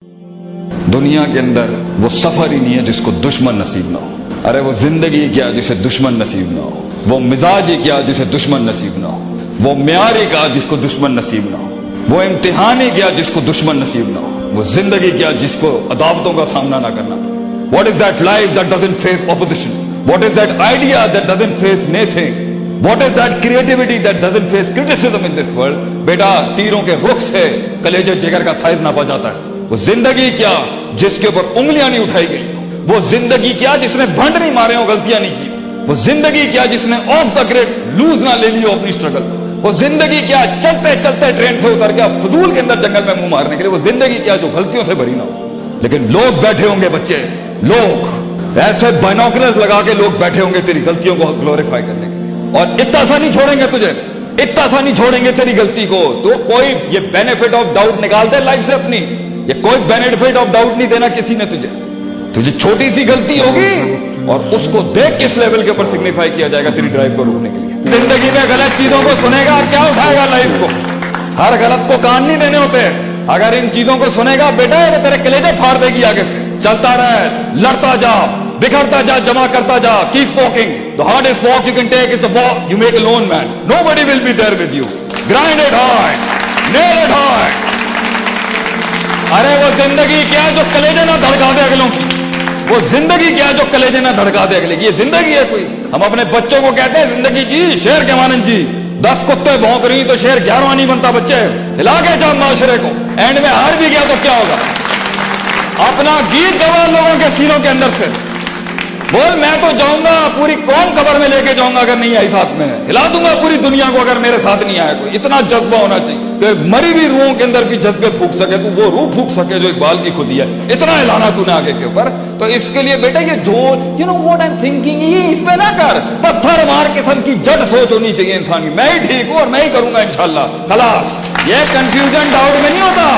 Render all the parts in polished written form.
दुनिया के अंदर वो सफर ही नहीं है जिसको दुश्मन नसीब ना हो। अरे वो जिंदगी क्या जिसे दुश्मन नसीब ना हो, वो मिजाज ही क्या जिसे दुश्मन नसीब ना हो, वो म्यार ही क्या जिसको दुश्मन नसीब ना हो, वो इम्तिहान ही क्या जिसको दुश्मन नसीब ना हो, वो जिंदगी क्या जिसको अदावतों का सामना ना करना पड़े। What is that life that doesn't face opposition? What is that idea that doesn't face naysaying? What is that creativity that doesn't face criticism in this world? बेटा, तीरों के रुख से कलेजे जिगर का साइज नापा जाता है। वो जिंदगी क्या जिसके ऊपर उंगलियां नहीं उठाई गई, वो जिंदगी क्या जिसने भंड नहीं मारे हो, गलतियां नहीं की, वो जिंदगी क्या जिसने ऑफ द ग्रिड लूज ना ले लियो अपनी स्ट्रगल, वो जिंदगी क्या चलते चलते ट्रेन से उतर गया फजूल के अंदर जंगल में मुंह मारने के लिए, वो जिंदगी क्या जो गलतियों से भरी ना हो। लेकिन लोग बैठे होंगे, बच्चे लोग ऐसे बाइनोकुलर्स लगा के लोग बैठे होंगे तेरी गलतियों को ग्लोरीफाई करने के लिए, और इतना सा नहीं छोड़ेंगे तुझे, इतना सा नहीं छोड़ेंगे तेरी गलती को। तो कोई ये बेनिफिट ऑफ डाउट निकाल दे लाइफ से अपनी, ये कोई बेनिफिट ऑफ डाउट नहीं देना किसी ने तुझे। तुझे छोटी सी गलती होगी और उसको देख किस लेवल के ऊपर सिग्निफाई किया जाएगा तेरी ड्राइव को रोकने के लिए। जिंदगी में गलत चीजों को सुनेगा, क्या उठाएगा लाइफ को? हर गलत को कान नहीं देने होते। अगर इन चीजों को सुनेगा बेटा, ये तेरे कलेजे फाड़ देगी आगे से। चलता रहे, लड़ता जा, बिखरता जा, जमा करता जा, keep walking. The hardest walk you can take is the walk you make alone man, nobody will be there with you. Grind it hard, nail it hard. अरे वो जिंदगी क्या जो कलेजे ना धड़का दे अगलों की, वो जिंदगी क्या जो कलेजे ना धड़का दे अगले की, ये जिंदगी है कोई? हम अपने बच्चों को कहते हैं जिंदगी जी शेर के मानन जी, 10 कुत्ते भौंक रही तो शेर 11वां नहीं बनता। बच्चे हिला के जाओ माशरे को, एंड में हार भी गया तो क्या होगा? अपना गीत गवा लोगों के सीनों के अंदर से, बोल मैं तो जाऊंगा, पूरी कौम कब्र में लेके जाऊंगा अगर नहीं आई साथ में, हिला दूंगा पूरी दुनिया को अगर मेरे साथ नहीं आया कोई। इतना जज्बा होना चाहिए कि मरी हुई रूहों के अंदर भी जज्बे फूक सके, तू वो रूह फूक सके जो इकबाल की खुदी है। इतना हिलाना तूने आगे के ऊपर। तो इसके लिए बेटा ये जोर, you know what I am thinking, ये इस पे ना कर। पत्थर मार किस्म की जड़ सोच होनी चाहिए इंसान की, मैं ही ठीक हूं और मैं ही करूंगा इंशाल्लाह, खलास। ये कंफ्यूजन डाउट में नहीं होता,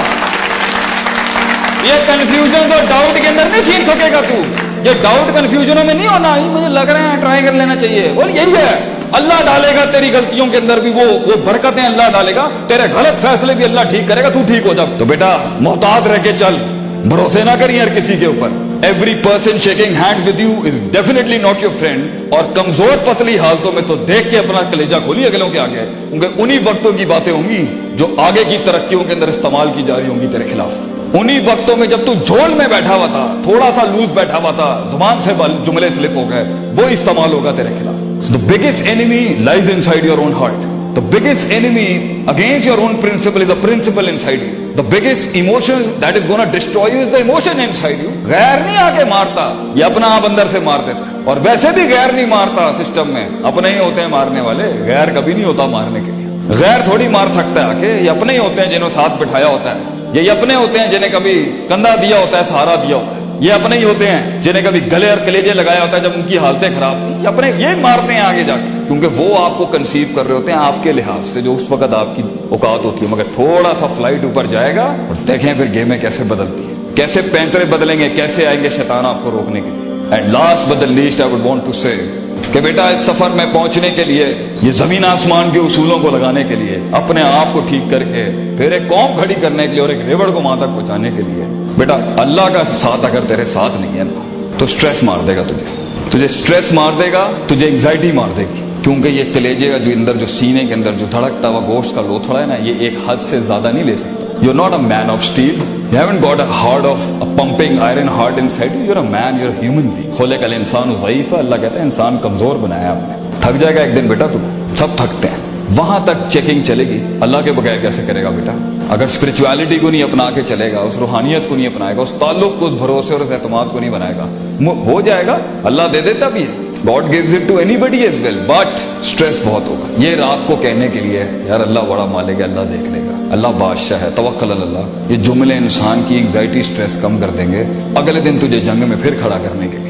ये कंफ्यूजन तो डाउट के अंदर नहीं खींच सकेगा तू। ये डाउट कंफ्यूजनों में नहीं होना, ये मुझे लग रहा है ट्राई कर लेना चाहिए, बोल यही है। अल्लाह डालेगा तेरी गलतियों के अंदर भी वो बरकतें अल्लाह डालेगा, तेरे गलत फैसले भी अल्लाह ठीक करेगा, तू ठीक हो जा। तो बेटा मोहतात रह के चल, भरोसे ना करिए हर किसी के ऊपर। Every person shaking hand with you is definitely not your friend. और कमजोर पतली हालतों में तो देख के अपना कलेजा खोलिए अगलों के आगे, क्योंकि उन्हीं वक्तों की बातें होंगी जो आगे की तरक्कियों के अंदर इस्तेमाल की जा रही होंगी तेरे खिलाफ। उन्हीं वक्तों में जब तू झोल में बैठा हुआ था, थोड़ा सा लूज बैठा हुआ था, जुबान से जुमले स्लिप हो गए, वो इस्तेमाल होगा तेरे खिलाफ। The biggest enemy lies inside your own heart. The biggest enemy against your own principle is the principle inside you. The biggest emotion that is going to destroy you is the emotion inside you. गैर नहीं आके मारता, ये अपना आप अंदर से मार देता है। और वैसे भी गैर नहीं मारता सिस्टम में, अपने ही होते हैं मारने वाले, गैर कभी नहीं होता मारने के लिए। गैर थोड़ी मार सकता है आके, ये अपने ही होते हैं जिन्होंने साथ बिठाया होता है, ये अपने होते हैं जिन्हें कभी कंधा दिया होता है, सहारा दिया होता है, ये अपने ही होते हैं जिन्हें कभी गले और कलेजे लगाया होता है जब उनकी हालतें खराब थी, ये अपने ये मारते हैं आगे जाके, क्योंकि वो आपको कंसीव कर रहे होते हैं आपके लिहाज से जो उस वक्त आपकी औकात होती है। मगर थोड़ा सा फ्लाइट ऊपर जाएगा और देखें फिर गेमें कैसे बदलती है, कैसे पैंतरे बदलेंगे, कैसे आएंगे शैतान आपको रोकने के लिए। And last but the least I would want to say कि बेटा इस सफर में पहुंचने के लिए, ये जमीन आसमान के उसूलों को लगाने के लिए, अपने आप को ठीक करके फिर एक कौम खड़ी करने के लिए और एक रेवड़ को वहां तक पहुंचाने के लिए, बेटा अल्लाह का साथ अगर तेरे साथ नहीं है ना तो स्ट्रेस मार देगा तुझे स्ट्रेस मार देगा, तुझे एंग्जाइटी मार देगी। क्योंकि ये कलेजे का जो अंदर, जो सीने के अंदर जो धड़कता हुआ गोश्त का लोथड़ा है ना, ये एक हद से ज्यादा नहीं ले सकता। You're not a man of steel. You haven't got a heart of a pumping iron heart inside you. You're a man. You're a human being. खुलेकल इंसान ज़ईफ़ है। अल्लाह कहते हैं इंसान कमजोर बनाया आपने। थक जाएगा एक दिन बेटा, तुम सब थकते हैं। वहां तक चेकिंग चलेगी। अल्लाह के बगैर कैसे करेगा बेटा? अगर स्पिरिचुअलिटी को नहीं अपना के चलेगा, उस रूहानियत को नहीं अपनाएगा, उस ताल्लुक को, उस भरोसे और उस एतमाद को नहीं बनाएगा, हो जाएगा। अल्लाह दे देता भी है, God gives it to anybody as well, but stress बहुत होगा। ये रात को कहने के लिए यार अल्लाह बड़ा मालिक है, अल्लाह देख लेगा, अल्लाह बादशाह है, तवक्कल अल्लाह, ये जुमले इंसान की एंग्जाइटी स्ट्रेस कम कर देंगे अगले दिन तुझे जंग में फिर खड़ा करने के लिए।